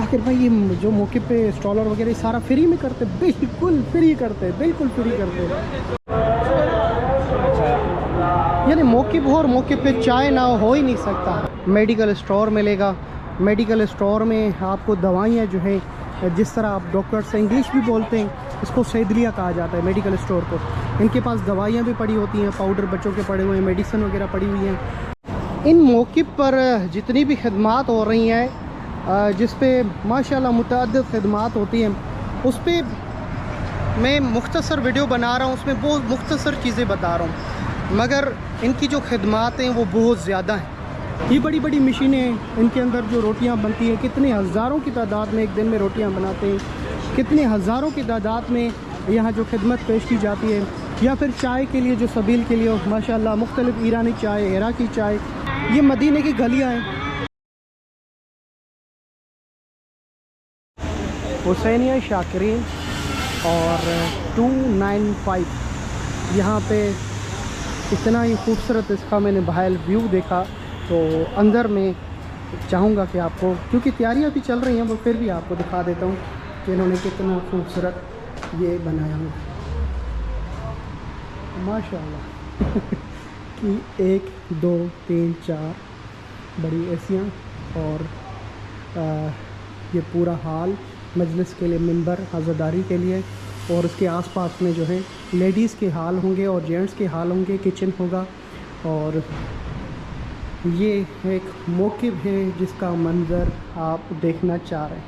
शाकिर भाई, ये जो मौके पे स्टॉलर वगैरह सारा फ्री में करते? बिल्कुल फ्री करते, बिल्कुल फ्री करते। यानी मौके पे हो और मौके पे चाय ना हो ही नहीं सकता। मेडिकल स्टोर मिलेगा। मेडिकल स्टोर में आपको दवाइयाँ जो है, जिस तरह आप डॉक्टर से इंग्लिश भी बोलते हैं, इसको सैदलिया कहा जाता है मेडिकल स्टोर को। इनके पास दवाइयाँ भी पड़ी होती हैं, पाउडर बच्चों के पड़े हुए हैं, मेडिसिन वगैरह पड़ी हुई हैं। इन मौके पर जितनी भी खदमात हो रही हैं, जिस पे माशाल्लाह मुतअद्दिद खदमात होती हैं, उस पर मैं मुख्तसर वीडियो बना रहा हूँ, उसमें बहुत मुख्तसर चीज़ें बता रहा हूँ, मगर इनकी जो खदमात हैं वो बहुत ज़्यादा हैं। ये बड़ी बड़ी मशीनें, इनके अंदर जो रोटियां बनती हैं, कितने हज़ारों की तादाद में एक दिन में रोटियां बनाते हैं, कितने हज़ारों की तादाद में यहाँ जो खिदमत पेश की जाती है। या फिर चाय के लिए जो सबील के लिए माशाल्लाह मुख्तलिफ़ ईरानी चाय, इराकी चाय, ये मदीने की गलियाँ हैं। हुसैनिया शाकिरीन और 295, यहाँ पे इतना ही खूबसूरत इसका मैंने बाहर व्यू देखा, तो अंदर मैं चाहूँगा कि आपको, क्योंकि तैयारियाँ भी चल रही हैं, वो फिर भी आपको दिखा देता हूँ कि इन्होंने कितना खूबसूरत ये बनाया हुआ माशाल्लाह। कि 1 2 3 4 बड़ी एसियाँ और ये पूरा हाल मजलिस के लिए, मिंबर हज़रदारी के लिए, और उसके आसपास में जो है लेडीज़ के हाल होंगे और जेंट्स के हाल होंगे, किचन होगा। और ये एक मौक़िफ़ है जिसका मंज़र आप देखना चाह रहे हैं।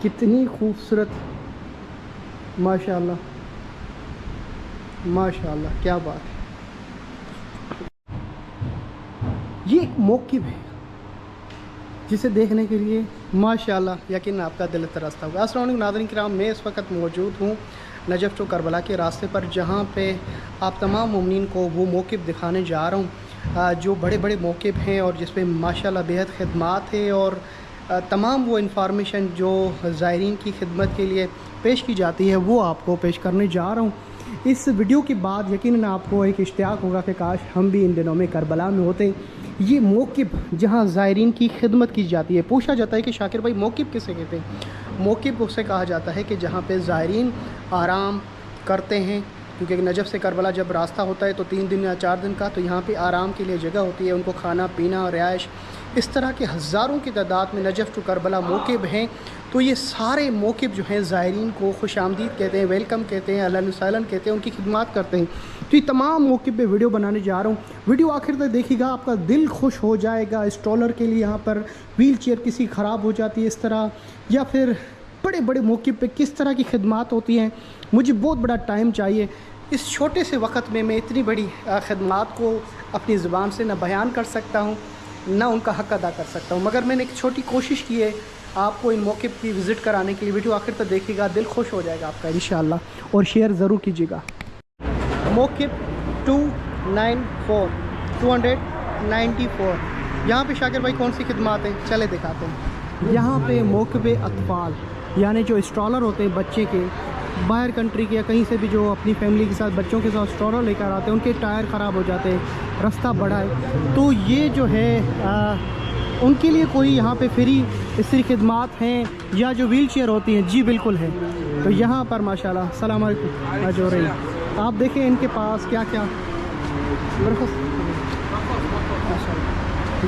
कितनी खूबसूरत, माशाल्लाह माशाल्लाह, क्या बात है। ये एक मौक़िफ़ है जिसे देखने के लिए माशाल्लाह यकीन आपका दिल तरसता होगा। अस्सलाम वालेकुम नाज़रीन किराम, मैं इस वक्त मौजूद हूँ नजफ़ टू करबला के रास्ते पर, जहाँ पे आप तमाम मुमिनीन को वो मौक़िफ़ दिखाने जा रहा हूँ जो बड़े बड़े मौक़िफ़ हैं और जिस पे माशाल्लाह बेहद खिदमात है, और तमाम वो इन्फॉर्मेशन जो ज़ायरीन की खिदमत के लिए पेश की जाती है वो आपको पेश करने जा रहा हूँ। इस वीडियो के बाद यकीनन आपको एक इश्तियाक होगा कि काश हम भी इन दिनों में करबला में होते। ये मौक़िफ़ जहाँ ज़ायरीन की खिदमत की जाती है, पूछा जाता है कि शाकिर भाई मौक़िफ़ किसे कहते हैं? मौक़िफ़ उसे कहा जाता है कि जहाँ पे ज़ायरीन आराम करते हैं, क्योंकि नजफ़ से करबला जब रास्ता होता है तो 3 दिन या 4 दिन का, तो यहाँ पे आराम के लिए जगह होती है, उनको खाना पीना और रिहाइश, इस तरह के हज़ारों की तादाद में नजफ़ टू करबला मौक़िफ़ हैं। तो ये सारे मौक़िफ़ जो हैं ज़ायरीन को खुशामदीद कहते हैं, वेलकम कहते हैं, अहलन व सहलन कहते हैं, उनकी खिदमत करते हैं। तो ये तमाम मौक़िफ़ पे वीडियो बनाने जा रहा हूँ। वीडियो आखिर तक देखिएगा, आपका दिल खुश हो जाएगा। स्टॉलर के लिए यहाँ पर व्हील चेयर किसी ख़राब हो जाती है इस तरह, या फिर बड़े बड़े मौक़िफ़ पे किस तरह की खिदमत होती हैं। मुझे बहुत बड़ा टाइम चाहिए, इस छोटे से वक्त में मैं इतनी बड़ी खिदमत को अपनी ज़ुबान से न बयान कर सकता हूँ, ना उनका हक़ अदा कर सकता हूँ, मगर मैंने एक छोटी कोशिश की है आपको इन मौक़िफ़ की विज़िट कराने के लिए। वीडियो आखिर तक देखिएगा, दिल खुश हो जाएगा आपका इंशाअल्लाह, और शेयर ज़रूर कीजिएगा। मौक़िफ़ 294 यहाँ पे शाकिर भाई कौन सी खिदमत है, चले दिखाते हैं। यहाँ पे मौक़िफ़ अतफ़ाल, यानी जो स्टॉलर होते हैं बच्चे के, बाहर कंट्री के या कहीं से भी जो अपनी फैमिली के साथ बच्चों के साथ स्टॉलर लेकर आते हैं, उनके टायर ख़राब हो जाते हैं, रास्ता बड़ा है, तो ये जो है उनके लिए कोई यहाँ पे फ्री इसी खिदमत हैं, या जो व्हील चेयर होती हैं, जी बिल्कुल है। तो यहाँ पर माशाल्लाह, सलाम अलैकुम जो रही, आप देखें इनके पास क्या क्या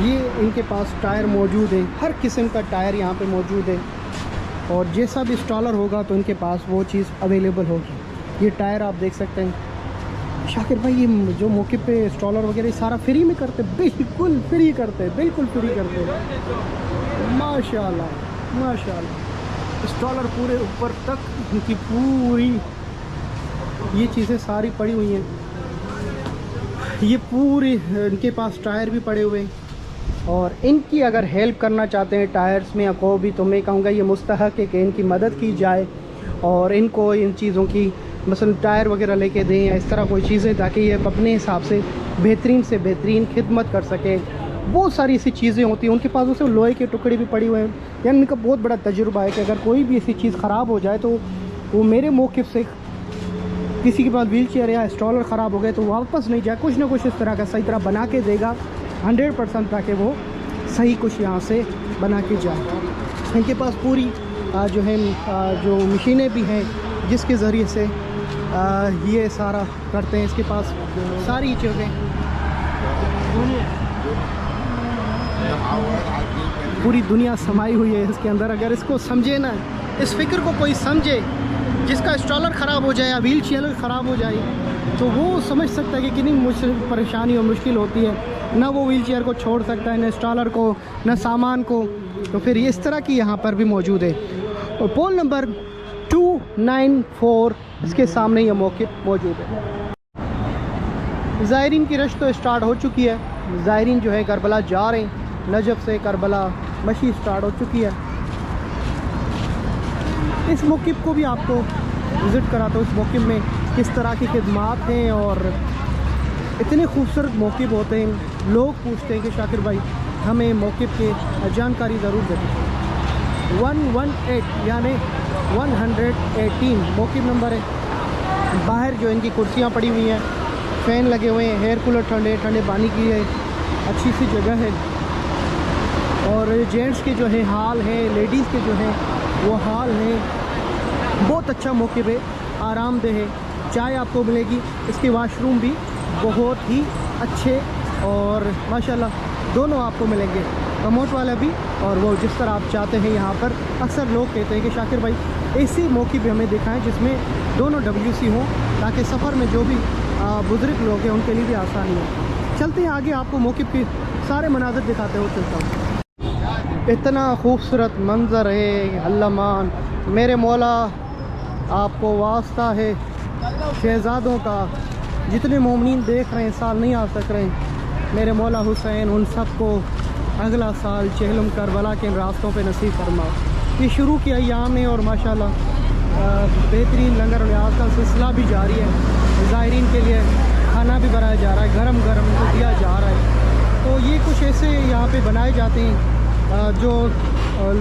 ये इनके पास टायर मौजूद है, हर किस्म का टायर यहाँ पे मौजूद है, और जैसा भी स्टॉलर होगा तो इनके पास वो चीज़ अवेलेबल होगी। ये टायर आप देख सकते हैं। शाकिर भाई, ये जो मौके पे स्टॉलर वगैरह सारा फ्री में करते? बिल्कुल फ्री करते, बिल्कुल फ्री करते। माशाल्लाह माशाल्लाह, स्टॉलर पूरे ऊपर तक इनकी पूरी ये चीज़ें सारी पड़ी हुई हैं। ये पूरे इनके पास टायर भी पड़े हुए हैं, और इनकी अगर हेल्प करना चाहते हैं टायर्स में या को भी, तो मैं कहूँगा ये मुस्तहक़ है कि इनकी मदद की जाए और इनको इन चीज़ों की मसलन टायर वगैरह लेके दें या इस तरह कोई चीज़ें, ताकि ये अपने हिसाब से बेहतरीन खिदमत कर सकें। बहुत सारी ऐसी चीज़ें होती हैं उनके पास, उसे लोहे के टुकड़े भी पड़े हुए हैं। यानी इनका बहुत बड़ा तजुर्बा है कि अगर कोई भी ऐसी चीज़ ख़राब हो जाए, तो वो मेरे मौक़िफ़ से किसी के पास व्हील चेयर या स्टॉलर ख़राब हो गए तो वापस नहीं जाए, कुछ ना कुछ इस तरह का सही तरह बना के देगा 100%, ताकि वो सही कुछ यहाँ से बना के जाए। इनके पास पूरी जो है जो मशीनें भी हैं जिसके ज़रिए से ये सारा करते हैं। इसके पास सारी चीज़ें पूरी दुनिया समाई हुई है इसके अंदर। अगर इसको समझे ना, इस फिक्र को कोई समझे, जिसका स्ट्रॉलर ख़राब हो जाए या व्हील चेयर ख़राब हो जाए तो वो समझ सकता है कि कितनी मुश्किल परेशानी और मुश्किल होती है। ना वो व्हील चेयर को छोड़ सकता है, न स्ट्रॉलर को, न सामान को। तो फिर इस तरह की यहाँ पर भी मौजूद है। और पोल नंबर 294 इसके सामने ये मौके मौजूद है। ज़ायरीन की रश तो स्टार्ट हो चुकी है। ज़ायरीन जो है करबला जा रहे हैं। नजफ़ से करबला मशी स्टार्ट हो चुकी है। इस मौक़िफ़ को भी आपको विज़िट कराता हूँ। इस मौक़िफ़ में किस तरह की खिदमात हैं और इतने खूबसूरत मौक़िफ़ होते हैं। लोग पूछते हैं कि शाकिर भाई हमें मौक़िफ़ के जानकारी ज़रूर दें। 118 यानी 118 मौक़िफ़ नंबर है। बाहर जो इनकी कुर्सियाँ पड़ी हुई हैं, फ़ैन लगे हुए हैं, एयर कूलर ठंडे ठंडे पानी की है, अच्छी सी जगह है। और जेंट्स के जो है हाल है, लेडीज़ के जो है वो हाल है। बहुत अच्छा मौक़िफ़ है, आरामदेह है। चाय आपको मिलेगी। इसके वाशरूम भी बहुत ही अच्छे और माशाल्लाह दोनों आपको मिलेंगे, कमोड वाला भी और वो जिस तरह आप चाहते हैं। यहाँ पर अक्सर लोग कहते हैं कि शाकिर भाई ऐसी मौक़िफ़ भी हमें दिखाएं जिसमें दोनों WC हों, ताकि सफ़र में जो भी बुज़ुर्ग लोग हैं उनके लिए भी आसानी हो। चलते हैं आगे, आपको मौक़िफ़ के सारे मनाज़र दिखाते हुए चलता हूँ। इतना खूबसूरत मंज़र है अल्लामान। मेरे मौला आपको वास्ता है शहज़ादों का, जितने मोमिनीन देख रहे हैं साल नहीं आ सक रहे हैं, मेरे मौला हुसैन उन सब को अगला साल चहलम करबला के रास्तों पे नसीब फरमाओ। ये शुरू के अयाम है और माशाल्लाह बेहतरीन लंगर न्याज का सिलसिला भी जारी है। ज़ायरीन के लिए खाना भी बनाया जा रहा है, गरम गरम को दिया जा रहा है। तो ये कुछ ऐसे यहाँ पे बनाए जाते हैं जो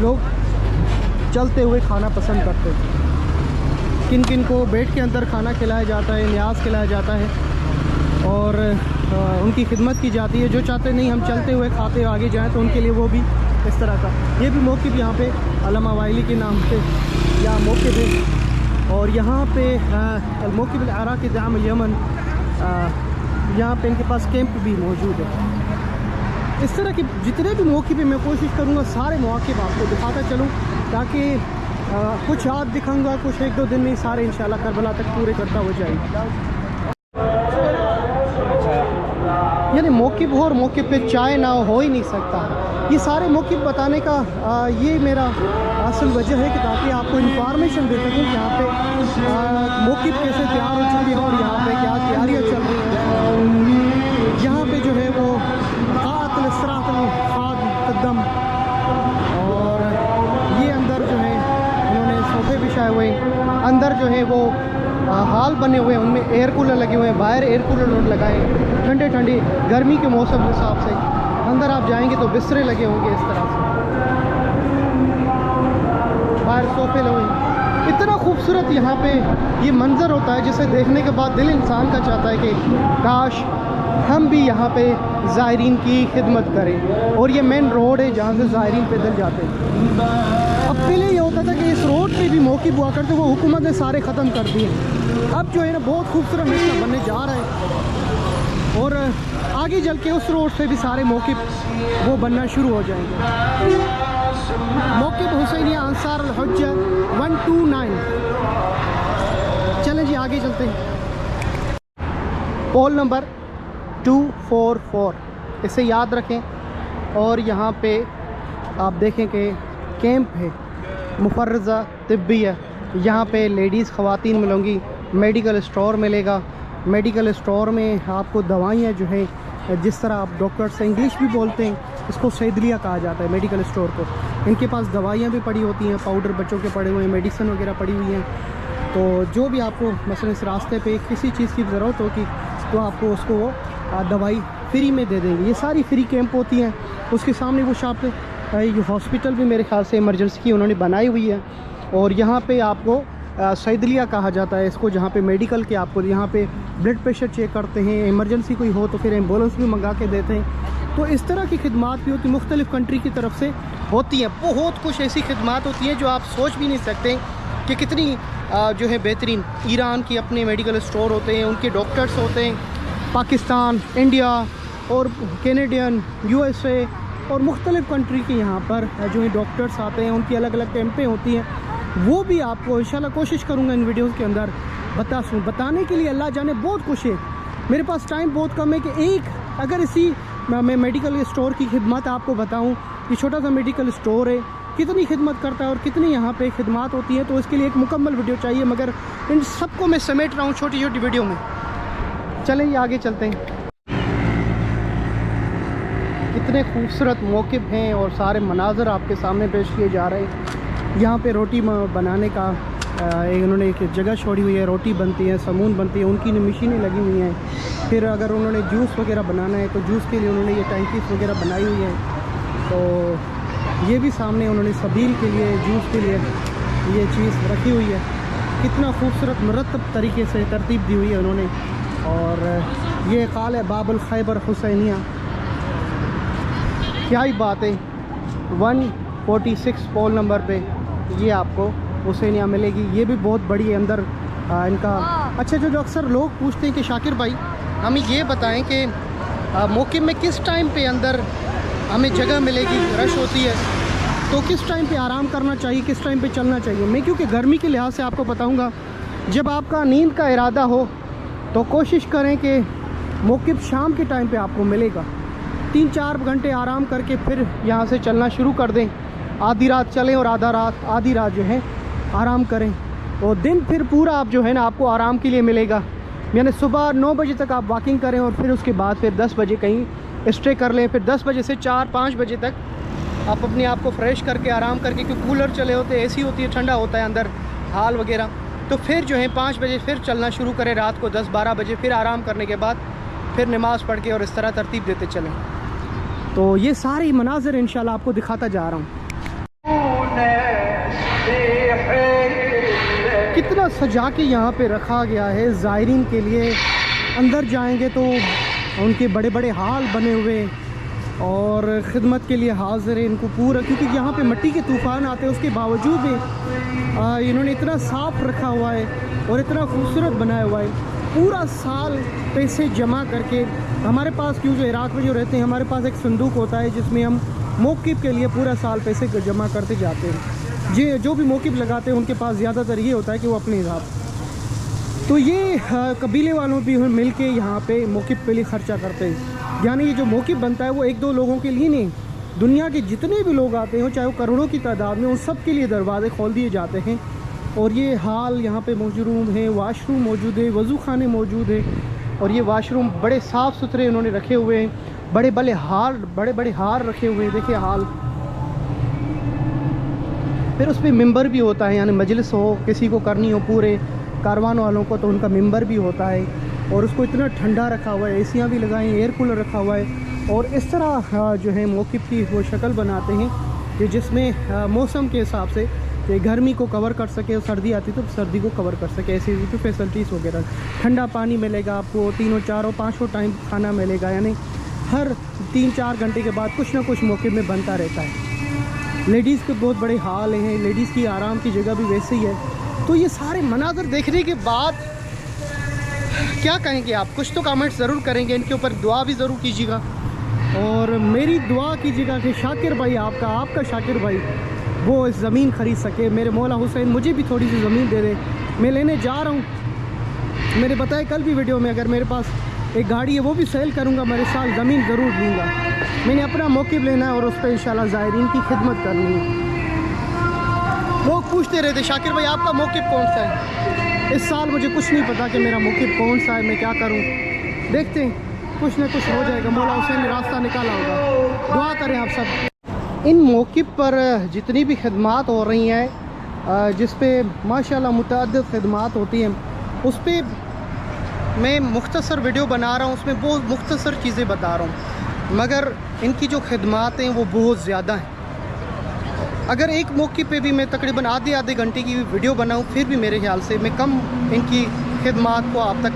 लोग चलते हुए खाना पसंद करते हैं। किन किन को बेड के अंदर खाना खिलाया जाता है, न्याज खिलाया जाता है और उनकी खिदमत की जाती है। जो चाहते नहीं हम चलते हुए खाते आगे जाएं तो उनके लिए वो भी इस तरह का ये भी मौक़िफ़ यहाँ पे अल्लामा वाइली के नाम से या मौक़िफ़ है। और यहाँ पे मौक़िफ़ अराक़ दाम यमन, यहाँ पे इनके पास कैंप भी मौजूद है। इस तरह के जितने भी मौक़िफ़ पे मैं कोशिश करूँगा सारे मौक़िफ़ आपको दिखाता चलूँ, ताकि कुछ आज दिखाऊँगा, कुछ 1-2 दिन में सारे इंशाल्लाह करबला तक पूरे करता हो जाएगा। यानी मौक़िफ़ हो और मौक़िफ़ पे चाय ना हो ही नहीं सकता। ये सारे मौक़िफ़ बताने का ये मेरा असल वजह है कि ताकि आपको इन्फॉर्मेशन दे सकूँ कि यहाँ पे मौक़िफ़ कैसे तैयार हो चुके हैं और यहाँ पे क्या तैयारियाँ चल रही हैं। यहाँ पे जो है वो कदम और ये अंदर जो है उन्होंने सोफे बिछाए हुए, अंदर जो है वो हाल बने हुए हैं, उनमें एयर कूलर लगे हुए हैं। बाहर एयर कूलर लगाए ठंडे ठंडी गर्मी के मौसम के हिसाब से। अंदर आप जाएंगे तो बिस्तरे लगे होंगे इस तरह से, बाहर सोफे लगे। इतना खूबसूरत यहाँ पे ये मंज़र होता है जिसे देखने के बाद दिल इंसान का चाहता है कि काश हम भी यहाँ पे ज़ायरीन की खिदमत करें। और ये मेन रोड है जहाँ से ज़ायरीन पैदल जाते हैं। अब पहले ये होता था कि इस रोड पे भी मौक़िफ़ हुआ करते, वो हुकूमत ने सारे ख़त्म कर दिए। अब जो है ना बहुत खूबसूरत रास्ता बनने जा रहा है और आगे चल के उस रोड से भी सारे मौक़िफ़ वो बनना शुरू हो जाएंगे। मौक़िफ़ हुसैनिया अंसार अल हुज्जा 129। चलें जी आगे चलते हैं। पोल नंबर 244 इसे याद रखें। और यहाँ पे आप देखें कि कैंप है मुफर्रज़ा तिब्बिया। यहाँ पे लेडीज़ ख़वातीन मिलेंगी, मेडिकल स्टोर मिलेगा। मेडिकल स्टोर में आपको दवाइयाँ जो है, जिस तरह आप डॉक्टर्स इंग्लिश भी बोलते हैं, इसको सैदलिया कहा जाता है मेडिकल स्टोर को। इनके पास दवाइयाँ भी पड़ी होती हैं, पाउडर बच्चों के पड़े हुए हैं, मेडिसिन वगैरह पड़ी हुई हैं। तो जो भी आपको मसलन इस रास्ते पे किसी चीज़ की ज़रूरत होगी तो आपको उसको वो दवाई फ्री में दे देंगे। ये सारी फ्री कैंप होती हैं। उसके सामने वो शॉप ये हॉस्पिटल भी मेरे ख्याल से इमरजेंसी की उन्होंने बनाई हुई है। और यहाँ पे आपको सैदलिया कहा जाता है इसको, जहाँ पे मेडिकल के आपको यहाँ पे ब्लड प्रेशर चेक करते हैं, इमरजेंसी कोई हो तो फिर एम्बुलेंस भी मंगा के देते हैं। तो इस तरह की खिदमात भी होती, मुख्तलिफ़ कंट्री की तरफ से होती हैं। बहुत कुछ ऐसी खिदमत होती हैं जो आप सोच भी नहीं सकते कि कितनी जो है बेहतरीन। ईरान की अपने मेडिकल स्टोर होते हैं, उनके डॉक्टर्स होते हैं। पाकिस्तान, इंडिया और कैनेडियन, USA और मुख्तलिफ़ कंट्री के यहाँ पर जो है डॉक्टर्स आते हैं, उनकी अलग अलग कैंपें होती हैं। वो भी आपको इंशाल्लाह कोशिश करूँगा इन वीडियोज़ के अंदर बताने के लिए। अल्लाह जाने बहुत कुछ है, मेरे पास टाइम बहुत कम है कि एक अगर इसी मैं मेडिकल स्टोर की खिदमत आपको बताऊं कि छोटा सा मेडिकल स्टोर है, कितनी खिदमत करता है और कितनी यहाँ पे खिदमत होती है, तो इसके लिए एक मुकम्मल वीडियो चाहिए। मगर इन सबको मैं समेट रहा हूँ छोटी छोटी वीडियो में। चलें ये आगे चलते हैं। कितने खूबसूरत मौक़िफ़ हैं और सारे मनाज़र आपके सामने पेश किए जा रहे हैं। यहाँ पे रोटी बनाने का इन्होंने एक जगह छोड़ी हुई है, रोटी बनती है, समून बनती है, उनकी मशीनें लगी हुई हैं। फिर अगर उन्होंने जूस वगैरह बनाना है तो जूस के लिए उन्होंने ये टैंकीस वगैरह बनाई हुई है। तो ये भी सामने उन्होंने सबील के लिए, जूस के लिए ये चीज़ रखी हुई है। कितना खूबसूरत मुरतब तरीके से तरतीब दी हुई है उन्होंने। और ये क़ाले बाबुल खैबर हुसैनिया, क्या ही बात है। 146 पोल नंबर पे ये आपको हुसैनिया मिलेगी। ये भी बहुत बड़ी है अंदर इनका। अच्छा, जो अक्सर लोग पूछते हैं कि शाकिर भाई हमें ये बताएं कि मौक़िफ़ में किस टाइम पे अंदर हमें जगह मिलेगी, रश होती है तो किस टाइम पे आराम करना चाहिए, किस टाइम पे चलना चाहिए। मैं क्योंकि गर्मी के लिहाज से आपको बताऊंगा, जब आपका नींद का इरादा हो तो कोशिश करें कि मौक़िफ़ शाम के टाइम पे आपको मिलेगा। 3-4 घंटे आराम करके फिर यहाँ से चलना शुरू कर दें। आधी रात चलें और आधी रात जो है आराम करें। और दिन फिर पूरा आप जो है ना आपको आराम के लिए मिलेगा। यानी सुबह 9 बजे तक आप वॉकिंग करें और फिर उसके बाद फिर 10 बजे कहीं स्टे कर लें। फिर 10 बजे से 4-5 बजे तक आप अपने आप को फ्रेश करके आराम करके, क्योंकि कूलर चले होते हैं, AC होती है, ठंडा होता है अंदर हाल वगैरह, तो फिर जो है 5 बजे फिर चलना शुरू करें। रात को 10-12 बजे फिर आराम करने के बाद फिर नमाज़ पढ़ के और इस तरह तरतीब देते चलें। तो ये सारे मनाज़र इंशाल्लाह आपको दिखाता जा रहा हूँ। कितना सजा के यहाँ पे रखा गया है ज़ायरीन के लिए। अंदर जाएंगे तो उनके बड़े बड़े हाल बने हुए और ख़िदमत के लिए हाज़िर है इनको पूरा, क्योंकि यहाँ पे मिट्टी के तूफ़ान आते हैं, उसके बावजूद भी इन्होंने इतना साफ़ रखा हुआ है और इतना खूबसूरत बनाया हुआ है। पूरा साल पैसे जमा करके हमारे पास, क्यों जो इराक़ में जो रहते हैं, हमारे पास एक संदूक होता है जिसमें हम मौक़िफ़ के लिए पूरा साल पैसे जमा करते जाते हैं। जो भी मौक़िफ़ लगाते हैं उनके पास ज़्यादातर ये होता है कि वो अपने हिसाब, तो ये कबीले वालों भी मिल के यहाँ पे मौक़िफ़ के लिए ख़र्चा करते हैं। यानी ये जो मौक़िफ़ बनता है वो 1-2 लोगों के लिए नहीं, दुनिया के जितने भी लोग आते हैं, चाहे वो करोड़ों की तादाद में, उन सब के लिए दरवाज़े खोल दिए जाते हैं। और ये हाल यहाँ पे मौजूद है, वाशरूम मौजूद है, वज़ू खाने मौजूद है। और ये वाशरूम बड़े साफ़ सुथरे उन्होंने रखे हुए हैं। बड़े बड़े हार रखे हुए हैं, देखिए हाल। फिर उस पर मिंबर भी होता है, यानी मजलिस हो, किसी को करनी हो पूरे कारवान वालों को, तो उनका मिंबर भी होता है। और उसको इतना ठंडा रखा हुआ है, एसियाँ भी लगाई, एयर कूलर रखा हुआ है। और इस तरह जो है मौक़िफ़ की वो शक्ल बनाते हैं कि जिसमें मौसम के हिसाब से कि गर्मी को कवर कर सके और सर्दी आती तो सर्दी को कवर कर सके, ऐसी तो फैसिलिटीज़ वगैरह। ठंडा पानी मिलेगा आपको, 3-4-5 टाइम खाना मिलेगा, यानी हर 3-4 घंटे के बाद कुछ ना कुछ मौक़िफ़ में बनता रहता है। लेडीज़ के बहुत बड़े हाल हैं, लेडीज़ की आराम की जगह भी वैसे ही है। तो ये सारे मनाज़र देखने के बाद क्या कहेंगे आप? कुछ तो कमेंट्स ज़रूर करेंगे, इनके ऊपर दुआ भी ज़रूर कीजिएगा। और मेरी दुआ कीजिएगा कि शाकिर भाई आपका शाकिर भाई वो इस ज़मीन ख़रीद सके। मेरे मौला हुसैन मुझे भी थोड़ी सी ज़मीन दे दे, मैं लेने जा रहा हूँ। मैंने बताया कल भी वीडियो में, अगर मेरे पास एक गाड़ी है वो भी सेल करूँगा, मैं इस साल ज़मीन ज़रूर लूँगा। मैंने अपना मौक़िफ़ लेना है और उस पर इंशाल्लाह ज़ायरीन की खिदमत करनी है। लोग पूछते रहते शाकिर भाई आपका मौक़िफ़ कौन सा है? इस साल मुझे कुछ नहीं पता कि मेरा मौक़िफ़ कौन सा है, मैं क्या करूँ। देखते हैं, कुछ ना कुछ हो जाएगा, मौला हुसैन ने रास्ता निकाला होगा। दुआ करें आप सब। इन मौक़िफ़ पर जितनी भी खिदमत हो रही हैं, जिस पे माशाल्लाह मुतअद्दिद खिदमत होती हैं, उस पर मैं मुख्तसर वीडियो बना रहा हूँ, उसमें बहुत मुख्तसर चीज़ें बता रहा हूँ, मगर इनकी जो खिदमत हैं वो बहुत ज़्यादा हैं। अगर एक मौक़िफ़ पे भी मैं तकरीबन आधे घंटे की वीडियो बनाऊँ, फिर भी मेरे ख्याल से मैं कम इनकी खिदमत को आप तक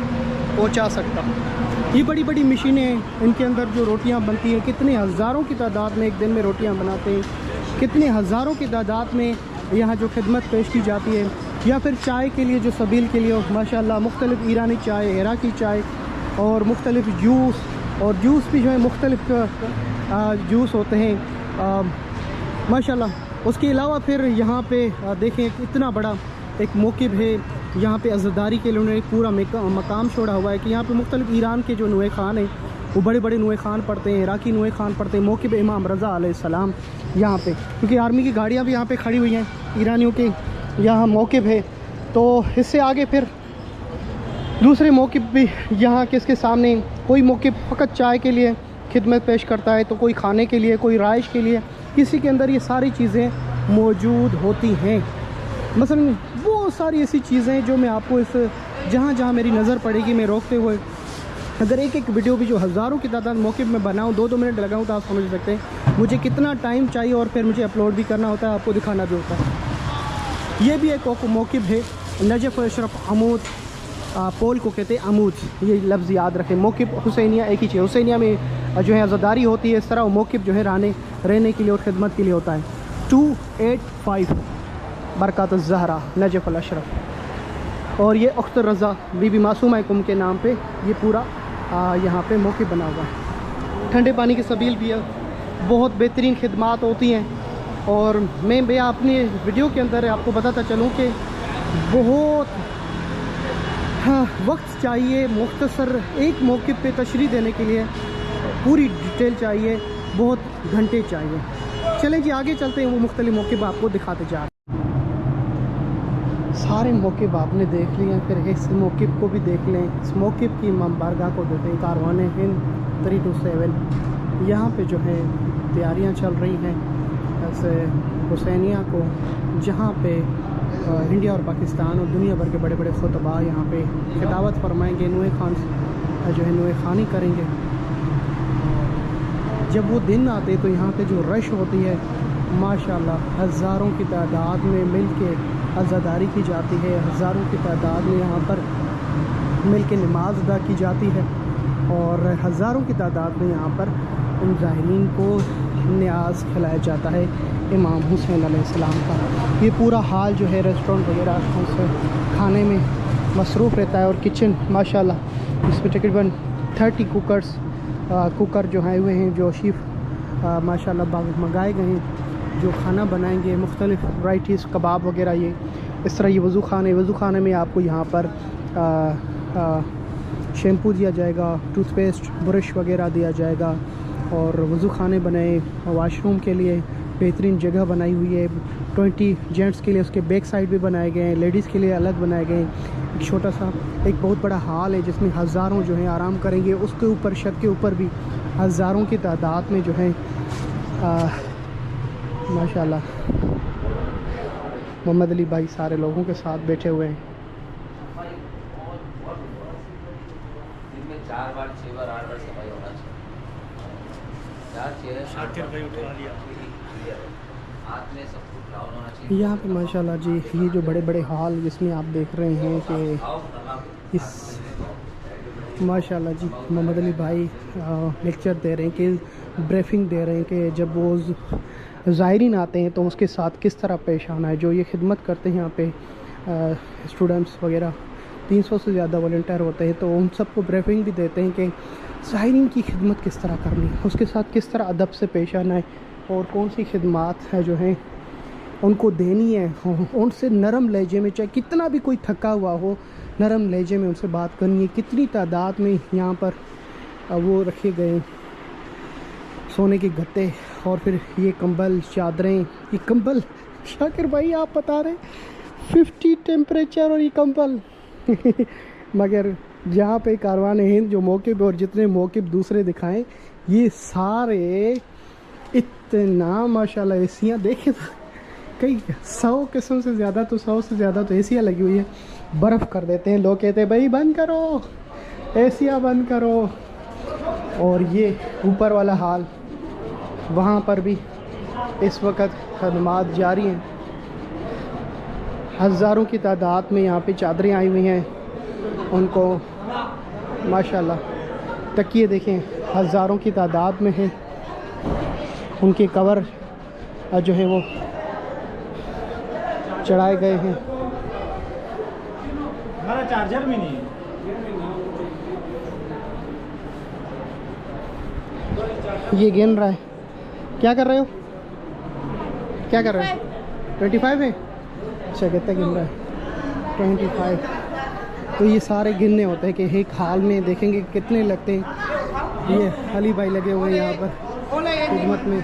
पहुँचा सकता हूँ। ये बड़ी बड़ी मशीनें, इनके अंदर जो रोटियां बनती हैं, कितने हज़ारों की तादाद में एक दिन में रोटियां बनाते हैं। कितने हज़ारों की तादाद में यहाँ जो खिदमत पेश की जाती है। या फिर चाय के लिए जो सबील के लिए माशाल्लाह मुख्तलिफ़ ईरानी चाय, इराकी चाय और मुख्तलिफ़ जूस, और जूस भी जो है मुख्तलिफ़ जूस होते हैं माशाल्लाह। उसके अलावा फिर यहाँ पे देखें इतना बड़ा एक मौक़िफ़ है। यहाँ पे अज़ादारी के लिए उन्होंने एक पूरा मकाम छोड़ा हुआ है कि यहाँ पे मुख्तलिफ़ ईरान के जो नुए ख़ान हैं वो बड़े बड़े नुए ख़ान पढ़ते हैं, इराकी नुए ख़ान पढ़ते हैं। मौक़िफ़ इमाम रज़ा अलैहिस्सलाम यहाँ पे, क्योंकि आर्मी की गाड़ियाँ भी यहाँ पे खड़ी हुई हैं ईरानियों के यहाँ मौक़िफ़ है। तो इससे आगे फिर दूसरे मौक़िफ़ भी यहाँ किसके सामने, कोई मौक़िफ़ फ़कत चाय के लिए खिदमत पेश करता है, तो कोई खाने के लिए, कोई राइश के लिए, किसी के अंदर ये सारी चीज़ें मौजूद होती हैं। मसलन वो सारी ऐसी चीज़ें जो मैं आपको इस जहाँ जहाँ मेरी नज़र पड़ेगी मैं रोकते हुए अगर एक एक वीडियो भी जो हज़ारों की तादाद मौक़िफ़ में बनाऊँ, 2-2 मिनट लगाऊँ, तो आप समझ सकते हैं मुझे कितना टाइम चाहिए, और फिर मुझे अपलोड भी करना होता है, आपको दिखाना भी होता है। ये भी एक मौक़िफ़ है नजफ़ अशरफ अमूद, पोल को कहते हैं अमूद, ये लफ्ज़ याद रखें। मौक़िफ़ हुसैनिया एक ही चीज़, हुसैनिया में जो है अज़ादारी होती है, इस तरह वो मौक़िफ़ जो है रहने के लिए और ख़िदमत के लिए होता है। 285 बरक़ात ज़हरा नजफ़ अशरफ, और ये अख्तर रज़ा बीबी मासूमा कुम के नाम पे ये पूरा यहाँ पे मौक़िफ़ बना हुआ है। ठंडे पानी की सबील भी है, बहुत बेहतरीन खिदमात होती हैं। और मैं अपनी वीडियो के अंदर आपको बताता चलूँ कि बहुत वक्त चाहिए, मुख्तसर एक मौक़िफ़ पे तशरीह देने के लिए पूरी डिटेल चाहिए, बहुत घंटे चाहिए। चलें जी आगे चलते हैं, वो मुख्तलिफ़ मौक़िफ़ आपको दिखाते जा रहे हैं। सारे मौक़िफ़ आपने देख लिए हैं, फिर इस मौक़िफ़ को भी देख लें, इस मौक़िफ़ की इमाम बारगाह को देखें, कारवान हिंद 327। यहाँ पे जो है तैयारियाँ चल रही हैं ऐसे हुसैनिया को, जहाँ पे इंडिया और पाकिस्तान और दुनिया भर के बड़े बड़े खुतबा यहाँ पे खिताबत फरमाएंगे, नुए खान जो है नुए खानी करेंगे। जब वो दिन आते तो यहाँ पे जो रश होती है माशाल्लाह, हज़ारों की तादाद में मिल के अज़ादारी की जाती है, हज़ारों की तादाद में यहाँ पर मिल के नमाज अदा की जाती है, और हज़ारों की तादाद में यहाँ पर उन ज़ाहिरीन को न्याज खिलाया जाता है इमाम हुसैन अलैहिस्सलाम का। ये पूरा हाल जो है रेस्टोरेंट वगैरह उस खाने में मसरूफ़ रहता है। और किचन माशाल्लाह इसमें तकरीबन 30 कुकर जो आए हुए हैं, जो शेफ़ माशाल्लाह मंगाए गए हैं, जो खाना बनाएंगे मुख्तलिफ़ वैराइटीज़ कबाब वगैरह। ये इस तरह ये वज़ू खाने में आपको यहाँ पर शैम्पू दिया जाएगा, टूथपेस्ट ब्रश वगैरह दिया जाएगा, और वज़ू खाने बने, वाशरूम के लिए बेहतरीन जगह बनाई हुई है। 20 जेंट्स के लिए उसके बैक साइड भी बनाए गए हैं, लेडीज़ के लिए अलग बनाए गए हैं। एक छोटा सा एक बहुत बड़ा हॉल है जिसमें हज़ारों जो हैं आराम करेंगे। उसके ऊपर छत के ऊपर भी हज़ारों की तादाद में जो है माशाल्लाह मोहम्मद अली भाई सारे लोगों के साथ बैठे हुए हैं। दिन में 4 बार 6 बार 8 बार सफाई होना चाहिए। शाकिर भाई उठा लिया हाथ में सब कुछ डाउन होना चाहिए। यहाँ पे माशाल्लाह जी ये जो बड़े बड़े हॉल जिसमें आप देख रहे हैं कि इस माशाल्लाह जी मोहम्मद अली भाई लेक्चर दे रहे हैं, कि ब्रीफिंग दे रहे हैं कि जब वो ज़ायरीन आते हैं तो उसके साथ किस तरह पेश आना है। जो ये खिदमत करते हैं यहाँ पे स्टूडेंट्स वगैरह 300 से ज़्यादा वॉलंटियर होते हैं, तो उन सबको ब्रीफिंग भी देते हैं कि ज़ायरीन की खिदमत किस तरह करनी है, उसके साथ किस तरह अदब से पेश आना है, और कौन सी खिदमात है जो हैं उनको देनी है। उनसे नरम लहजे में, चाहे कितना भी कोई थका हुआ हो, नरम लहजे में उनसे बात करनी है। कितनी तादाद में यहाँ पर वो रखे गए सोने के गत्ते, और फिर ये कंबल चादरें, ये कंबल शाकिर भाई आप बता रहे 50 टेम्परेचर और ये कंबल मगर जहाँ पे कारवान हिंद जो मौक़िफ़ और जितने मौक़िफ़ दूसरे दिखाएं, ये सारे इतना माशाल्लाह एसियाँ देखे तो कई 100 किस्म से ज़्यादा, तो 100 से ज़्यादा तो एसियाँ लगी हुई है। बर्फ़ कर देते हैं, लोग कहते हैं भाई बंद करो, एसियाँ बंद करो। और ये ऊपर वाला हाल, वहाँ पर भी इस वक्त खदमात जारी हैं। हज़ारों की तादाद में यहाँ पे चादरें आई हुई हैं, उनको माशाल्लाह तकिए देखें हज़ारों की तादाद में हैं, उनके कवर जो है वो चढ़ाए गए हैं। हमारा चार्जर भी नहीं है। ये गिन रहा है, क्या कर रहे हो, क्या कर रहे हो? 25 है, अच्छा कितना गिन रहा है? 25। तो ये सारे गिनने होते हैं कि एक हाल में देखेंगे कितने लगते हैं। ये अली भाई लगे हुए हैं यहाँ पर खिदमत में।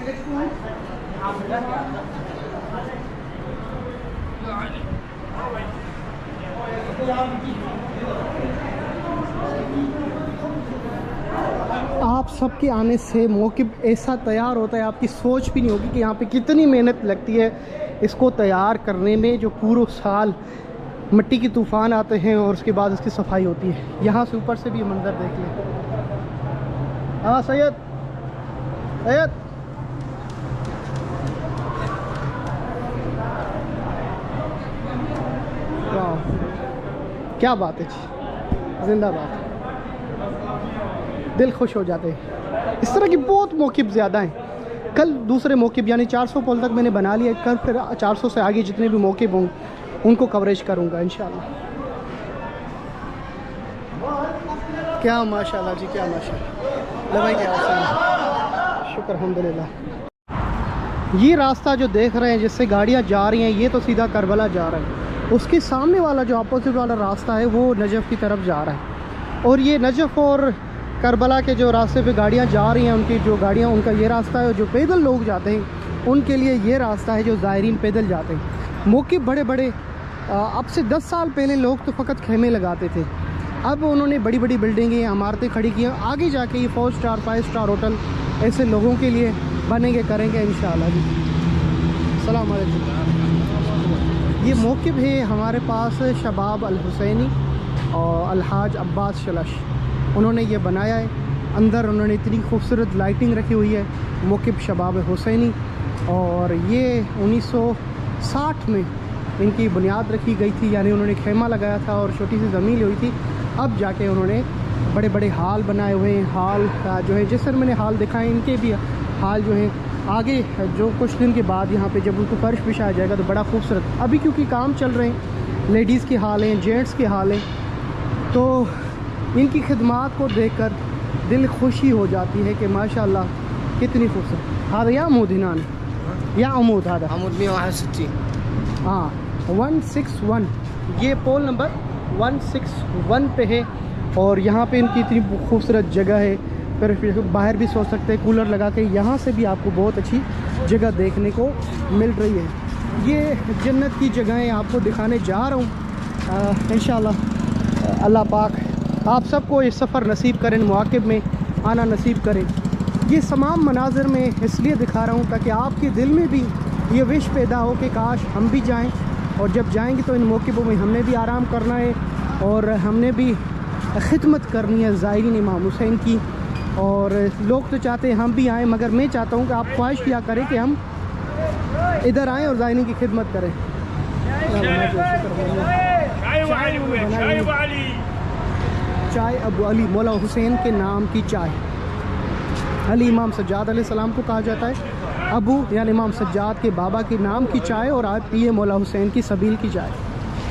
आप सबके आने से मौक़िफ़ ऐसा तैयार होता है, आपकी सोच भी नहीं होगी कि यहाँ पे कितनी मेहनत लगती है इसको तैयार करने में। जो पूरा साल मिट्टी की तूफ़ान आते हैं और उसके बाद इसकी सफाई होती है। यहाँ से ऊपर से भी मंज़र देख लें। हाँ सैयद, सैयद वाह, क्या बात है जी, जिंदाबाद, दिल खुश हो जाते हैं। इस तरह की बहुत मौक़िफ़ ज़्यादा हैं। कल दूसरे मौक़िफ़ यानी 400 पोल तक मैंने बना लिया, कल फिर 400 से आगे जितने भी मौक़िफ़ हों उनको कवरेज करूँगा इंशाअल्लाह। क्या माशाअल्लाह जी, क्या माशाअल्लाह। भाई क्या शुक्र अल्हम्दुलिल्लाह। ये रास्ता जो देख रहे हैं जिससे गाड़ियाँ जा रही हैं, ये तो सीधा करबला जा रहा है। उसके सामने वाला जो अपोजिट वाला रास्ता है वो नजफ़ की तरफ जा रहा है। और ये नजफ़ और करबला के जो रास्ते पे गाड़ियाँ जा रही हैं, उनकी जो गाड़ियाँ, उनका ये रास्ता है। जो पैदल लोग जाते हैं उनके लिए ये रास्ता है, जो ज़ायरीन पैदल जाते हैं। मौक़िफ़ बड़े बड़े, अब से 10 साल पहले लोग तो फ़कत खेमे लगाते थे, अब उन्होंने बड़ी बड़ी बिल्डिंगें, इमारतें खड़ी की हैं। आगे जाके ये 4 स्टार 5 स्टार होटल ऐसे लोगों के लिए बनेंगे, करेंगे इंशाअल्लाह जी। अस्सलाम वालेकुम। ये मौक़िफ़ है हमारे पास शबाब अल हुसैनी और अलहाज अब्बास शलश, उन्होंने ये बनाया है। अंदर उन्होंने इतनी खूबसूरत लाइटिंग रखी हुई है। मौक़िफ़ शबाब हुसैनी, और ये 1960 में इनकी बुनियाद रखी गई थी, यानी उन्होंने खेमा लगाया था और छोटी सी ज़मीन ली हुई थी। अब जाके उन्होंने बड़े बड़े हाल बनाए हुए हैं। हाल जो है जिस तरह मैंने हाल दिखाए, इनके भी हाल जो हैं आगे जो कुछ दिन के बाद यहाँ पे जब उनको फर्श बिछाया जाएगा तो बड़ा खूबसूरत। अभी क्योंकि काम चल रहे हैं, लेडीज़ के हाल हैं, जेंट्स के हाल हैं, तो इनकी खिदमात को देखकर दिल खुशी हो जाती है कि माशाअल्लाह कितनी खूबसूरत। हाँ या अमूदिनान या अमूद, हाँ अमूद में 160। हाँ 161, ये पोल नंबर 161 पे है। और यहाँ पे इनकी इतनी खूबसूरत जगह है। फिर बाहर भी सो सकते हैं कूलर लगा के, यहाँ से भी आपको बहुत अच्छी जगह देखने को मिल रही है। ये जन्नत की जगहें आपको दिखाने जा रहा हूँ इंशाअल्लाह। अल्लाह पाक आप सबको इस सफ़र नसीब करें, मौक़िफ़ में आना नसीब करें। ये तमाम मनाज़िर में इसलिए दिखा रहा हूँ ताकि आपके दिल में भी ये विश पैदा हो कि काश हम भी जाएं। और जब जाएंगे तो इन मौक़िफ़ों में हमने भी आराम करना है और हमने भी खिदमत करनी है ज़ायरीन इमाम हुसैन की। और लोग तो चाहते हैं हम भी आएँ, मगर मैं चाहता हूँ कि आप ख्वाहिश किया करें कि हम इधर आएँ और ज़ायरीन की खिदमत करें। चाय अबू अली मौला हुसैन के नाम की चाय, अली इमाम सज्जाद अलैहिस्सलाम को कहा जाता है। अबू यानी इमाम सज्जाद के बाबा के नाम की चाय, और आप पिए मौला हुसैन की सबील की चाय।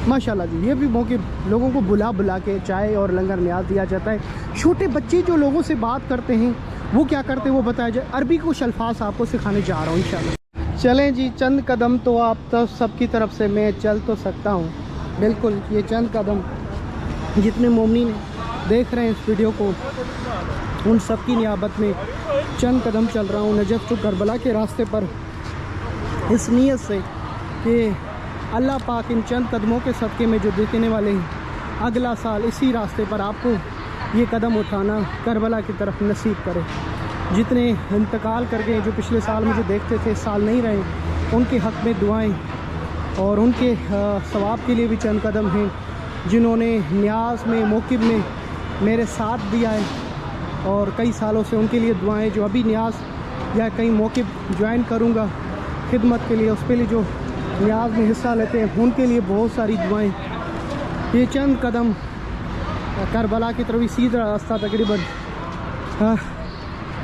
माशाल्लाह जी, ये भी मौके लोगों को बुला बुला के चाय और लंगर न्याज दिया जाता है। छोटे बच्चे जो लोगों से बात करते हैं वो क्या करते हैं वो बताया जाए। अरबी कुछ अल्फाज आपको सिखाने जा रहा हूँ इंशाल्लाह। चलें जी, चंद कदम तो आप तो सबकी तरफ से मैं चल तो सकता हूँ, बिल्कुल। ये चंद कदम जितने मोमिन देख रहे हैं इस वीडियो को, उन सब की नियाबत में चंद कदम चल रहा हूँ नजफ़ टू करबला के रास्ते पर, इस नीयत से कि अल्लाह पाक इन चंद कदमों के सदक़े में जो देखने वाले हैं, अगला साल इसी रास्ते पर आपको ये कदम उठाना करबला की तरफ नसीब करे। जितने इंतकाल कर गए, जो पिछले साल मुझे देखते थे, साल नहीं रहे, उनके हक़ में दुआएं, और उनके सवाब के लिए भी चंद कदम हैं। जिन्होंने न्याज में मौक़िफ़ में मेरे साथ दिया है और कई सालों से, उनके लिए दुआएं। जो अभी न्याज या कई मौक़िफ़ ज्वाइन करूँगा खिदमत के लिए, उस पर जो न्याज में हिस्सा लेते हैं उनके लिए बहुत सारी दुआएं। ये चंद कदम करबला की तरफ सीधा रास्ता, तकरीबन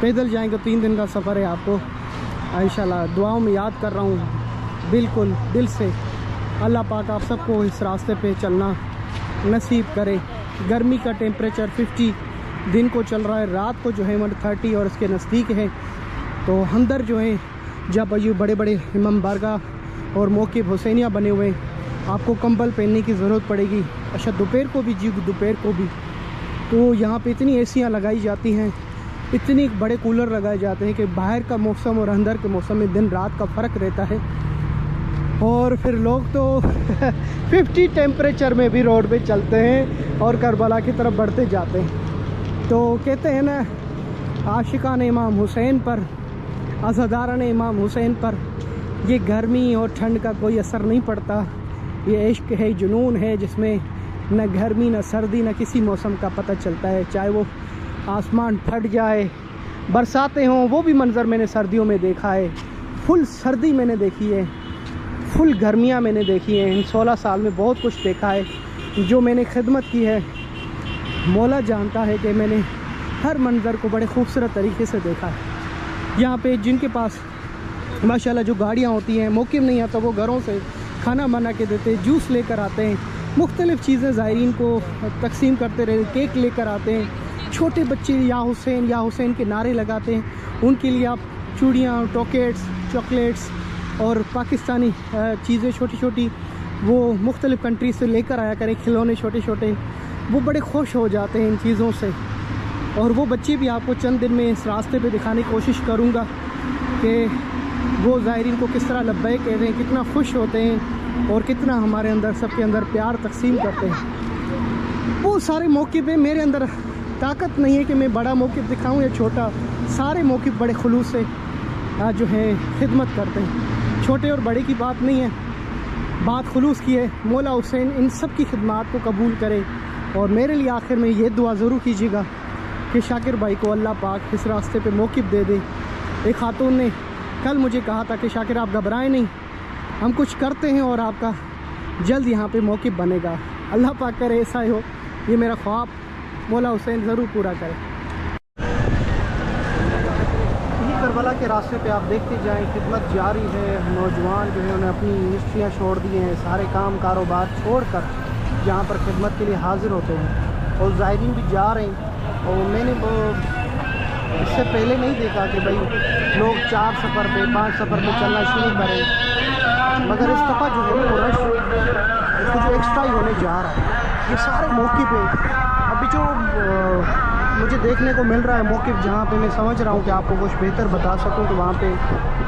पैदल जाएंगे 3 दिन का सफ़र है आपको। इंशाल्लाह दुआओं में याद कर रहा हूँ बिल्कुल दिल से। अल्लाह पाक आप सबको इस रास्ते पे चलना नसीब करे। गर्मी का टेम्परेचर 50 दिन को चल रहा है, रात को जो है 130 और इसके नज़दीक है। तो अंदर जो है जब ये बड़े बड़े इमाम बारगाह और मौक़िफ़ हुसैनिया बने हुए हैं, आपको कंबल पहनने की ज़रूरत पड़ेगी। अच्छा दोपहर को भी जी, दोपहर को भी। तो यहाँ पे इतनी एसियाँ लगाई जाती हैं, इतने बड़े कूलर लगाए जाते हैं कि बाहर का मौसम और अंदर के मौसम में दिन रात का फ़र्क रहता है। और फिर लोग तो 50 टेम्परेचर में भी रोड पे चलते हैं और करबला की तरफ बढ़ते जाते हैं। तो कहते हैं ना, आशिकान इमाम हुसैन पर, अज़ादारान इमाम हुसैन पर ये गर्मी और ठंड का कोई असर नहीं पड़ता। ये इश्क है, जुनून है, जिसमें न गर्मी न सर्दी न किसी मौसम का पता चलता है। चाहे वो आसमान फट जाए, बरसातें हों, वो भी मंज़र मैंने सर्दियों में देखा है। फुल सर्दी मैंने देखी है, फुल गर्मियाँ मैंने देखी हैं। इन 16 साल में बहुत कुछ देखा है। जो मैंने खिदमत की है, मौला जानता है कि मैंने हर मंज़र को बड़े खूबसूरत तरीके से देखा है। यहाँ पे जिनके पास माशाल्लाह जो गाड़ियाँ होती हैं, मौक़िफ़ नहीं आता, वो घरों से खाना बना के देते, जूस लेकर आते हैं, मुख्तलिफ़ चीज़ें ज़ायरीन को तकसीम करते रहे, केक लेकर आते हैं। छोटे बच्चे या हुसैन के नारे लगाते हैं। उनके लिए आप चूड़ियाँ, टॉकेट्स, चॉकलेट्स और पाकिस्तानी चीज़ें छोटी छोटी वो मुख्तलिफ़ कंट्री से लेकर आया करें, खिलौने छोटे छोटे। वो बड़े खुश हो जाते हैं इन चीज़ों से। और वो बच्चे भी आपको चंद दिन में इस रास्ते पे दिखाने की कोशिश करूँगा कि वो ज़ायरीन को किस तरह लब्बैक कहते हैं, कितना खुश होते हैं और कितना हमारे अंदर, सबके अंदर प्यार तकसीम करते हैं। वो सारे मौक़िफ़ हैं, मेरे अंदर ताकत नहीं है कि मैं बड़ा मौक़िफ़ दिखाऊँ या छोटा। सारे मौक़िफ़ बड़े खुलूस से जो है खिदमत करते हैं। छोटे और बड़े की बात नहीं है, बात खुलूस की है। मौला हुसैन इन सब की खिदमत को कबूल करे। और मेरे लिए आखिर में ये दुआ ज़रूर कीजिएगा कि शाकिर भाई को अल्लाह पाक इस रास्ते पे मौक़िफ़ दे दे। एक खातून ने कल मुझे कहा था कि शाकिर आप घबराएं नहीं, हम कुछ करते हैं और आपका जल्द यहाँ पे मौक़िफ़ बनेगा। अल्लाह पाक करे ऐसा ही हो, ये मेरा ख्वाब मौला हुसैन ज़रूर पूरा करे। यही करबला के रास्ते पे आप देखते जाएं, खिदमत जारी है। नौजवान जो है उन्हें अपनी इंडस्ट्रियाँ छोड़ दी हैं, सारे काम कारोबार छोड़कर यहाँ पर खिदमत के लिए हाज़िर होते हैं। और ज़ायरीन भी जा रहे हैं। और मैंने वो इससे पहले नहीं देखा कि भाई लोग 4 सफ़र पे 5 सफ़र पे चलना शुरू करें, मगर इस दफ़ा जो है वो रश कुछ एक्स्ट्रा ही होने जा रहा है। ये सारे मौक़िफ़ पे अभी जो मुझे देखने को मिल रहा है मौक़िफ़, जहाँ पे मैं समझ रहा हूँ कि आपको कुछ बेहतर बता सकूँ, तो वहाँ पे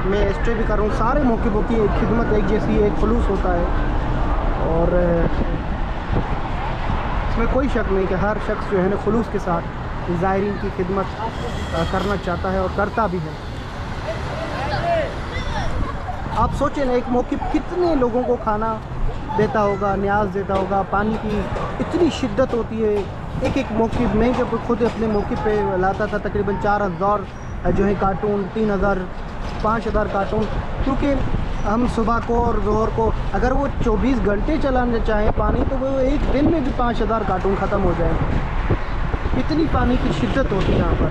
मैं स्टे भी कर रहा हूँ। सारे मौक़िफ़ों की खिदमत एक जैसी है, एक खुलूस होता है। और इसमें कोई शक नहीं कि हर शख्स जो है ना खुलूस के साथ ज़ायरीन की खिदमत करना चाहता है और करता भी है। आप सोचें ना, एक मौक़िफ़ कितने लोगों को खाना देता होगा, न्याज देता होगा। पानी की इतनी शिद्दत होती है। एक मौक़िफ़ में जब खुद अपने मौक़िफ़ पे लाता था, तकरीबन 4000 जो है कार्टून, 3000, 5000 कार्टून। क्योंकि हम सुबह को और ज़ोहर को अगर वो 24 घंटे चलाना चाहें पानी, तो वो एक दिन में भी 5000 कार्टून ख़त्म हो जाएंगे। इतनी पानी की शिद्दत होती है यहाँ पर।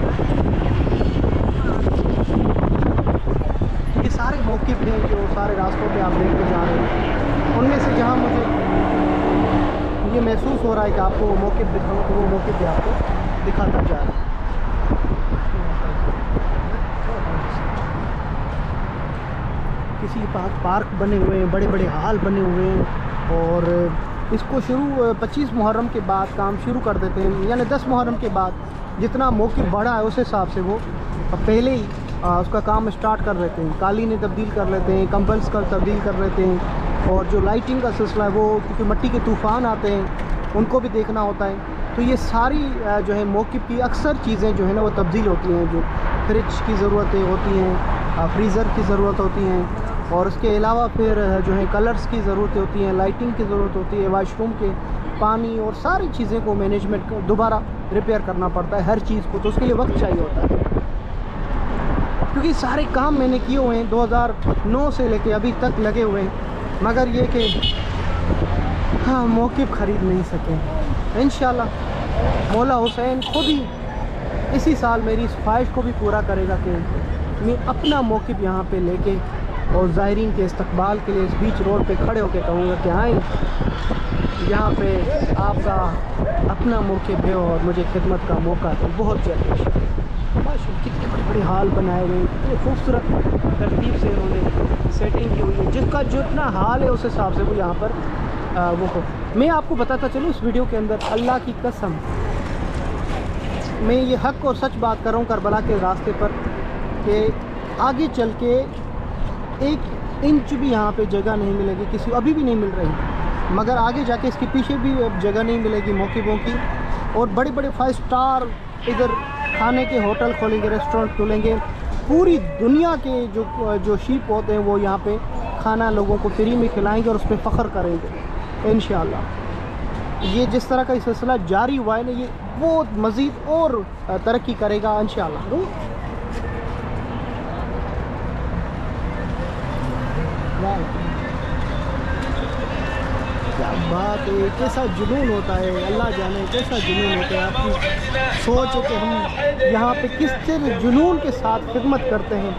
ये सारे मौक़िफ़ हैं जो सारे रास्तों पे आप देखते जा रहे हैं। उनमें से जहाँ मुझे ये महसूस हो रहा है कि आपको वो मौक़िफ़ दिखाऊँ, तो वो मौक़िफ़ भी आपको दिखाता जा रहा है। किसी के पास पार्क बने हुए हैं, बड़े बड़े हाल बने हुए हैं। और इसको शुरू 25 मुहर्रम के बाद काम शुरू कर देते हैं, यानी 10 मुहर्रम के बाद जितना मौक़िफ़ बढ़ा है उस हिसाब से वो पहले ही उसका काम स्टार्ट कर लेते हैं। कालीनें तब्दील कर लेते हैं, कंबल्स का तब्दील कर लेते हैं। और जो लाइटिंग का सिलसिला है वो, क्योंकि मिट्टी के तूफ़ान आते हैं, उनको भी देखना होता है। तो ये सारी जो है मौक़िफ़ की अक्सर चीज़ें जो है ना वो तब्दील होती हैं। जो फ्रिज की ज़रूरतें होती हैं, फ्रीज़र की ज़रूरत होती हैं, और उसके अलावा फिर जो है कलर्स की ज़रूरत होती हैं, लाइटिंग की ज़रूरत होती है, वाशरूम के पानी और सारी चीज़ें को मैनेजमेंट दोबारा रिपेयर करना पड़ता है हर चीज़ को। तो उसके लिए वक्त चाहिए होता है। क्योंकि सारे काम मैंने किए हुए हैं, 2009 से लेके अभी तक लगे हुए हैं, मगर ये कि हाँ मौक़िफ़ ख़रीद नहीं सके। इंशाल्लाह मौला हुसैन खुद ही इसी साल मेरी इस ख्वाहिश को भी पूरा करेगा कि मैं अपना मौक़िफ़ यहाँ पे लेके और ज़ायरीन के इस्तकबाल के लिए इस बीच रोड पे खड़े होकर कहूँगा कि आएँ, यहाँ पे आपका अपना मौक़िफ़ है और मुझे खिदमत का मौका तो बहुत ज़्यादा माशाअल्लाह। कितने बड़े बड़े हाल बनाए हुए, कितने खूबसूरत तरतीब से उन्होंने सेटिंग की हुई है, जिसका जितना हाल है उस हिसाब से वो यहाँ पर वो हो। मैं आपको बताता चलूँ इस वीडियो के अंदर, अल्लाह की कसम मैं ये हक़ और सच बात कर रहा हूँ करबला के रास्ते पर, कि आगे चल के 1 इंच भी यहाँ पे जगह नहीं मिलेगी किसी, अभी भी नहीं मिल रही, मगर आगे जाके इसके पीछे भी जगह नहीं मिलेगी मौक़िफ़ों की। और बड़े बड़े 5 स्टार इधर खाने के होटल खोलेंगे, रेस्टोरेंट खोलेंगे, पूरी दुनिया के जो शीप होते हैं वो यहाँ पे खाना लोगों को फ्री में खिलाएंगे और उस पर फ़ख्र करेंगे इंशाअल्लाह। ये जिस तरह का ये सिलसिला जारी हुआ है ना, ये बहुत मज़ीद और तरक्की करेगा इंशाअल्लाह। क्या बात है, कैसा जुनून होता है, अल्लाह जाने कैसा जुनून होता है। आपकी सोच है कि हम यहाँ पे किस तरह जुनून के साथ खिदमत करते हैं।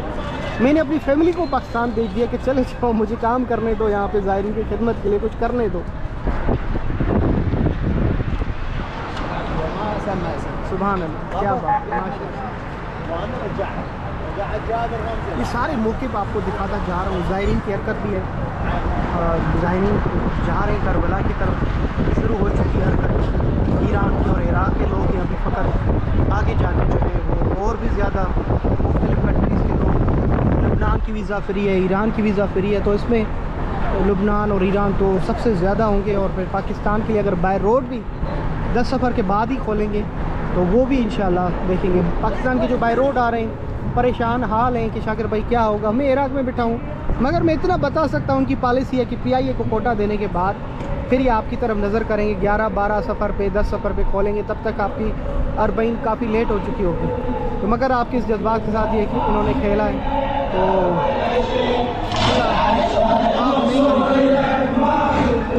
मैंने अपनी फैमिली को पाकिस्तान भेज दिया कि चले जाओ, मुझे काम करने दो, यहाँ पे ज़ायरीन की खिदमत के लिए कुछ करने दो। सुभान अल्लाह, क्या बात है, माशाअल्लाह। ये सारे मौक़िफ़ आपको दिखाता जा रहा हूँ। ज़ायरीन की हरकत भी है, ज़ायरीन जा रहे हैं करबला की तरफ, शुरू हो चुकी है हरकत। ईरान के और इराक़ के लोग यहाँ पे फ़कत आगे जाके जो है वो और भी ज़्यादा मुख्तलिफ़ कंट्रीज़ के लोग, लबनान की वीज़ा फ्री है, ईरान की वीज़ा फ्री है, तो इसमें लबनान और ईरान तो सबसे ज़्यादा होंगे। और फिर पाकिस्तान के लिए अगर बाय रोड भी 10 सफ़र के बाद ही खोलेंगे तो वो भी इंशाअल्लाह देखेंगे। पाकिस्तान के जो बाय रोड आ रहे हैं परेशान हाल हैं कि शाकिर भाई क्या होगा। मैं इराक़ में बैठा हूँ, मगर मैं इतना बता सकता हूँ उनकी पॉलिसी है कि PIA को कोटा देने के बाद फिर ये आपकी तरफ नज़र करेंगे। 11-12 सफ़र पे 10 सफ़र पे खोलेंगे, तब तक आपकी अरबईन काफ़ी लेट हो चुकी होगी। तो मगर आपके इस जज्बात के साथ ये कि उन्होंने खेला है तो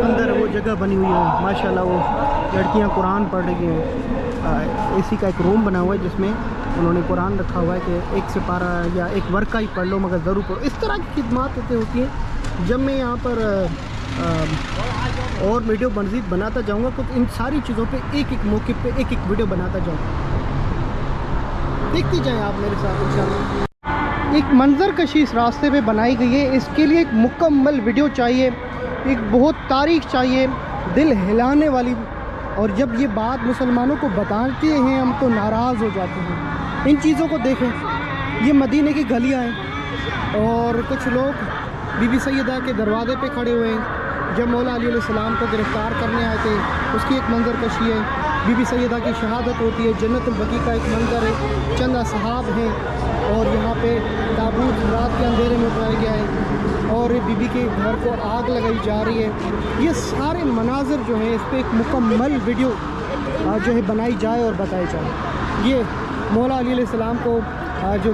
अंदर वो जगह बनी हुई है माशाल्लाह, वो लड़कियां कुरान पढ़ रही हैं। AC का एक रूम बना हुआ है जिसमें उन्होंने कुरान रखा हुआ है कि एक सिपारा या एक वर्का ही पढ़ लो मगर ज़रूर पढ़ो। इस तरह की खिदमत होती हैं। जब मैं यहाँ पर और वीडियो मज़ीद बनाता जाऊँगा तो इन सारी चीज़ों पे एक मौक़िफ़ पे एक वीडियो बनाता जाऊँगा, देखते जाएँ आप मेरे साथ इंशाअल्लाह। एक मंजर कशी इस रास्ते पे बनाई गई है, इसके लिए एक मुकम्मल वीडियो चाहिए, एक बहुत तारीख़ चाहिए, दिल हिलाने वाली। और जब ये बात मुसलमानों को बताते हैं हम तो नाराज़ हो जाते हैं। इन चीज़ों को देखें, ये मदीने की गलियाँ हैं और कुछ लोग बीबी सैयदा के दरवाज़े पे खड़े हुए हैं। जब मौला अली अलैहिस्सलाम को गिरफ़्तार करने आए थे उसकी एक मंजर कशी है। बीबी सैयदा की शहादत होती है, जन्नतुल बकी का एक मंजर है, चंद असहाब हैं और यहाँ पे ताबूत रात के अंधेरे में उठाया गया है और बीबी के घर को आग लगाई जा रही है। ये सारे मनाज़र जो हैं इस पर एक मुकम्मल वीडियो जो है बनाई जाए और बताई जाए। ये मौला अली अलैहिस्सलाम को जो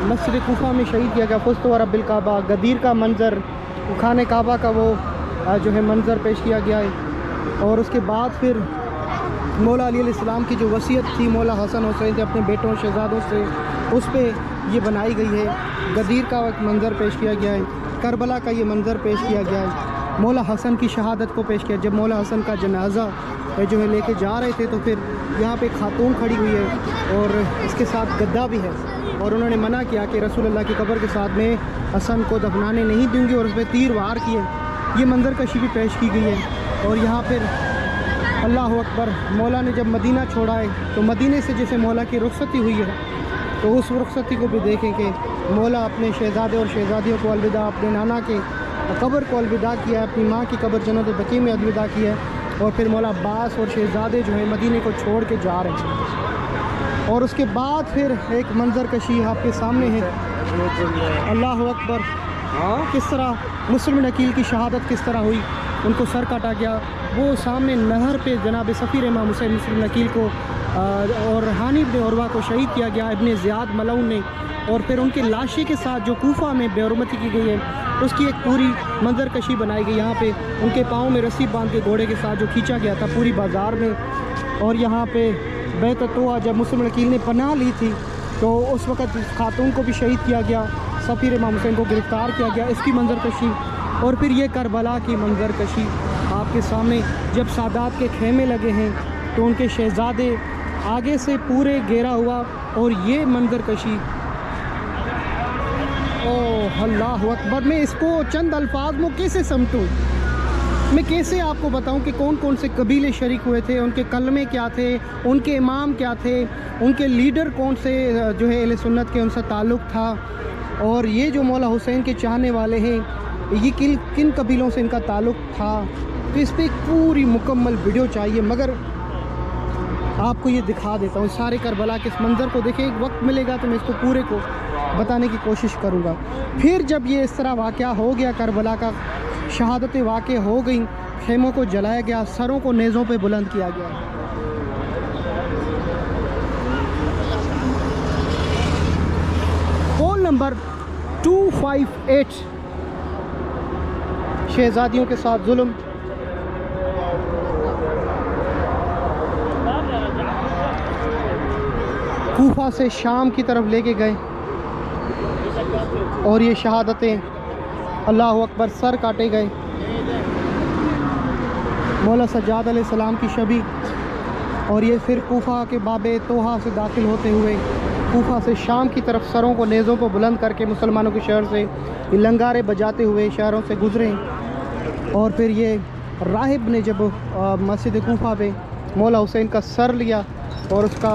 मस्जिद कूफा में शहीद किया गया, फुस्त व रब्बिल काबा, गदीर का मंज़र, खाने काबा का वो जो है मंज़र पेश किया गया है। और उसके बाद फिर मौला अली अलैहिस्सलाम की जो वसीयत थी मौला हसन हुसैन थे अपने बेटों शहज़ादों से, उस पर ये बनाई गई है। गदीर का एक मंज़र पेश किया गया है, करबला का ये मंज़र पेश किया गया है, मौला हसन की शहादत को पेश किया। जब मौला हसन का जनाज़ा जो है लेके जा रहे थे तो फिर यहाँ पे खातून खड़ी हुई है और इसके साथ गद्दा भी है और उन्होंने मना किया कि रसूलुल्लाह की कब्र के साथ में हसन को दफनाने नहीं दूँगी और उस पर तीर वार किए। ये मंज़र कशी भी पेश की गई है। और यहाँ फिर अल्लाह अकबर, मौला ने जब मदीना छोड़ा है तो मदीने से जैसे मौला की रुखसती हुई है तो उस रुखसती को भी देखें कि मौला अपने शहज़ादे और शहज़ादियों को अलविदा, अपने नाना के कब्र को अलविदा किया है, अपनी माँ की कब्र जन्नत बकी में अलविदा किया है और फिर मौला अब्बास और शहज़ादे जो है मदीने को छोड़ के जा रहे हैं। और उसके बाद फिर एक मंज़र कशी आपके सामने है। अल्लाह अकबर, किस तरह मुस्लिम नकील की शहादत किस तरह हुई, उनको सर काटा गया। वो सामने नहर पे जनाब सफ़ीर इमाम हुसैन मुस्लिम नकील को और हानी इब्न उरवा को शहीद किया गया इब्न ज़ियाद मलऊन ने। और फिर उनकी लाशी के साथ जो कूफा में बेहुरमती की गई है उसकी एक पूरी मंजर कशी बनाई गई। यहाँ पे उनके पाँव में रस्सी बांध के घोड़े के साथ जो खींचा गया था पूरी बाज़ार में। और यहाँ पे बैत तोआ जब मुस्लिम नकील ने पनाह ली थी तो उस वक़्त खातून को भी शहीद किया गया, सफ़ीर इमाम हुसैन को गिरफ़्तार किया गया, इसकी मंजरकशी। और फिर ये करबला की मंजरकशी आपके सामने, जब सादात के खेमे लगे हैं तो उनके शहज़ादे आगे से पूरे घेरा हुआ, और ये मंजरकशी, ओह अल्लाह अकबर। मैं इसको चंद अल्फाज में कैसे समझूँ, मैं कैसे आपको बताऊं कि कौन कौन से कबीले शरीक हुए थे, उनके कलमे क्या थे, उनके इमाम क्या थे, उनके लीडर कौन से जो है अहले सुन्नत के उनसे ताल्लुक़ था, और ये जो मौला हुसैन के चाहने वाले हैं ये किन किन कबीलों से इनका ताल्लुक़ था। तो इस पर एक पूरी मुकम्मल वीडियो चाहिए, मगर आपको ये दिखा देता हूँ सारे करबला के इस मंज़र को। देखिए, एक वक्त मिलेगा तो मैं इसको पूरे को बताने की कोशिश करूँगा। फिर जब ये इस तरह वाक़या हो गया, करबला का शहादतें वाक़या हो गई, खेमों को जलाया गया, सरों को नेज़ों पे बुलंद किया गया। पोल नंबर 258, शहज़ादियों के साथ जुल्म। कूफा से शाम की तरफ लेके गए, और ये शहादतें, अल्लाह अकबर, सर काटे गए। मौला सज्जाद अलैहिस्सलाम की शबी, और ये फिर कूफा के बाबे तोहा से दाखिल होते हुए कूफा से शाम की तरफ सरों को नेज़ों पर बुलंद करके मुसलमानों के शहर से ये लंगारे बजाते हुए शहरों से गुज़रे। और फिर ये राहिब ने जब मस्जिद कूफा पे मौला हुसैन का सर लिया और उसका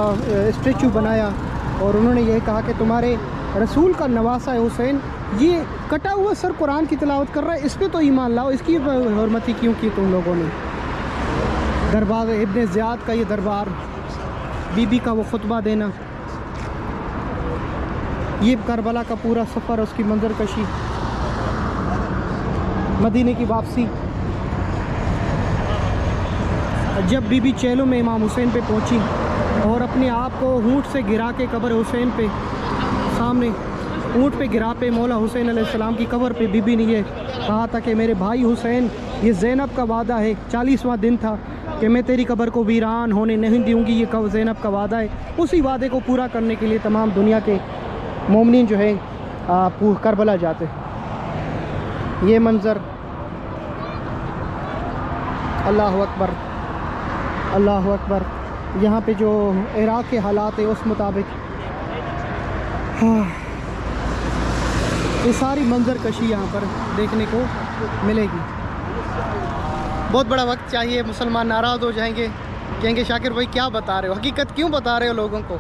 स्टेचू बनाया, और उन्होंने ये कहा कि तुम्हारे रसूल का नवासा है हुसैन, ये कटा हुआ सर कुरान की तिलावत कर रहा है, इस पर तो ईमान लाओ, इसकी हुर्मती क्यों की तुम लोगों ने। दरबार इब्ने ज़ियाद का ये दरबार, बीबी का वो खुतबा देना, ये करबला का पूरा सफ़र, उसकी मंजरकशी, मदीने की वापसी। जब बीबी चेलो में इमाम हुसैन पे पहुंची और अपने आप को ऊँट से गिरा के कब्र हुसैन पे सामने ऊँट पे गिरा पे मौला हुसैन अलैहिस्सलाम की कब्र पे बीबी ने ये कहा था कि मेरे भाई हुसैन, ये ज़ैनब का वादा है, 40वां दिन था कि मैं तेरी कब्र को वीरान होने नहीं दूँगी, ये कब ज़ैनब का वादा है। उसी वादे को पूरा करने के लिए तमाम दुनिया के मोमिनीन जो है करबला जाते। ये मंज़र, अल्लाह अकबर, अल्लाह अकबर। यहाँ पे जो इराक़ के हालात है उस मुताबिक, हाँ, ये सारी मंजरकशी यहाँ पर देखने को मिलेगी। बहुत बड़ा वक्त चाहिए, मुसलमान नाराज़ हो जाएंगे, कहेंगे शाकिर भाई क्या बता रहे हो, हकीकत क्यों बता रहे हो लोगों को।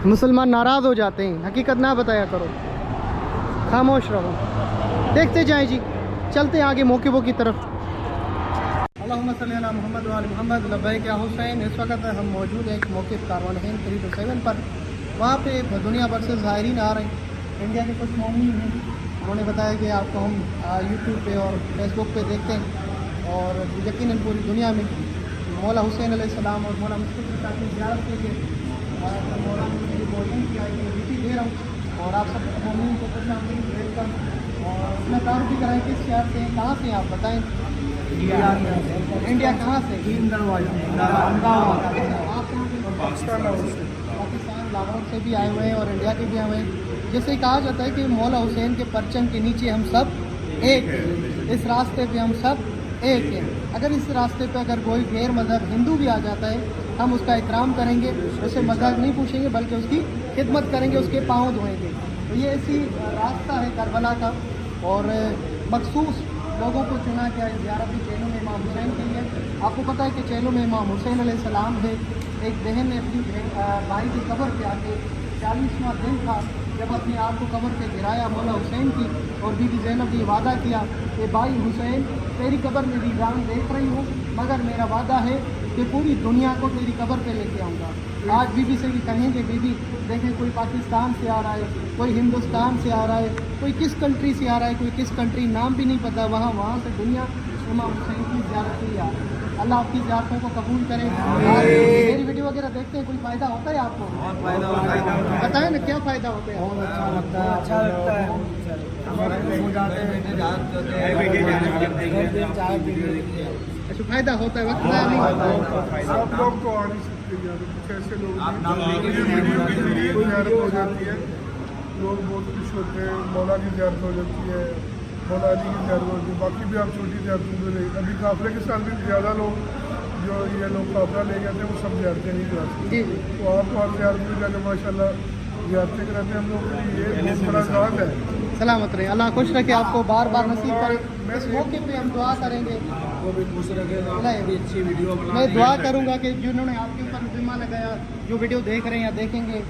मुसलमान नाराज़ हो जाते हैं, हकीकत ना बताया करो, खामोश रहो। देखते जाएं जी, चलते आगे मौक़िबों की तरफ। अल्लाहुम्मा सल्ली अला मुहम्मद व आलि मुहम्मद। लब्बैक या हुसैन। इस वक्त हम मौजूद हैं एक मौक़िफ़ कारवान हिंद 327 पर। वहाँ पे दुनिया भर से ज़ायरीन आ रहे हैं, इंडिया के कुछ मोमिन हैं, उन्होंने बताया कि आपको हम यूट्यूब पे और फेसबुक पे देखते हैं, और यकीनन पूरी दुनिया में मौला हुसैन अलैहिस्सलाम और मौला मुस्तफ़ा की ज़ियारत के लिए मौला मुझे भोजन की आई दे रहा हूँ, और आप सब मोमिन को खुश आमदीद वेलकम। और अपना तारुफ भी कराएँ, किस शहर से हैं, कहाँ से हैं आप बताएँ। इंडिया कहाँ से? पाकिस्तान लाहौर से भी आए हुए हैं और इंडिया के भी आए हुए हैं। जैसे कहा जाता है कि मौला हुसैन के परचम के नीचे हम सब एक हैं, इस रास्ते पे हम सब एक हैं। अगर इस रास्ते पे अगर कोई गैर मज़हब हिंदू भी आ जाता है, हम उसका इकराम करेंगे, उससे मज़हब नहीं पूछेंगे, बल्कि उसकी खिदमत करेंगे, उसके पाँव धोएंगे। तो ये ऐसी रास्ता है करबला का, और मखसूस लोगों को चुना गया ज़ियारत चेलो में इमाम हुसैन के लिए। आपको पता है कि चेलो में इमाम हुसैन अलैहिस्सलाम है। एक बहन ने अपनी भाई की कब्र पे आके 40वां दिन था जब अपने आप को कब्र पे गिराया मौला हुसैन की, और बीबी ज़ैनब ने वादा किया कि भाई हुसैन, तेरी कब्र में वीरान देख रही हूँ, मगर मेरा वादा है कि पूरी दुनिया को तेरी कब्र पे लेके आऊँगा। आज बीबी से भी कहेंगे, बीबी देखें कोई पाकिस्तान से आ रहा है, कोई हिंदुस्तान से आ रहा है, कोई किस कंट्री से आ रहा है, कोई किस कंट्री नाम भी नहीं पता, वहाँ से दुनिया इमाम हुसैन की ज़ियारत के लिए आ रही है। अल्लाह आपकी ज़ियारतों को कबूल करे। मेरी वीडियो वगैरह देखते हैं, कोई फ़ायदा होता है आपको? बहुत फ़ायदा होता है। बताएं ना क्या फ़ायदा होता है? बहुत अच्छा लगता है, अच्छा लगता है। अच्छा फ़ायदा होता है, वक्त नहीं। ज़ियारत, कुछ ऐसे लोग आप हैं नाम लेके ये वीडियो के जरिए ज़ियारत हो जाती है, लोग बहुत खुश होते हैं, मौला की ज़ियारत हो जाती है, मौला अली की ज़ियारत होती है, बाकी भी आप छोटी ज़ियारतों में ले, अभी काफ़िले के साथ भी ज़्यादा लोग जो ये लोग काफ़िला ले गए थे वो सब ज़ियारतें नहीं करा सकते, जी जी तो आप वहाँ ज़ियारत में जाकर माशाल्लाह ज़ियारतें कराते हैं, हम लोग के लिए ये बहुत बड़ा साथ है। सलामत रहे, अल्लाह खुश रखे आपको, बार बार नसीब करे। इस मौके पे हम दुआ करेंगे, आपको भी खुश रखेगा, नहीं। भी अच्छी वीडियो बना मैं दुआ करूंगा कि जिन्होंने आपके ऊपर जिम्मा लगाया, जो वीडियो देख रहे हैं या देखेंगे,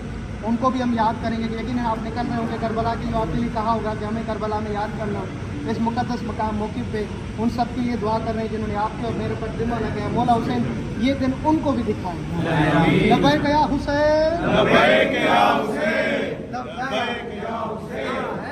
उनको भी हम याद करेंगे कि यकीन आप निकल रहे होंगे करबला की, जो आपके लिए कहा होगा कि हमें करबला में याद करना, इस मुकद्दस मकाम मौके पे उन सब के लिए दुआ कर रहे हैं जिन्होंने आपके और मेरे ऊपर जिम्मा लगाया। मौला हुसैन ये दिन उनको भी दिखाए। लब्बैक या हुसैन, लब्बैक या हुसैन, लब्बैक या हुसैन।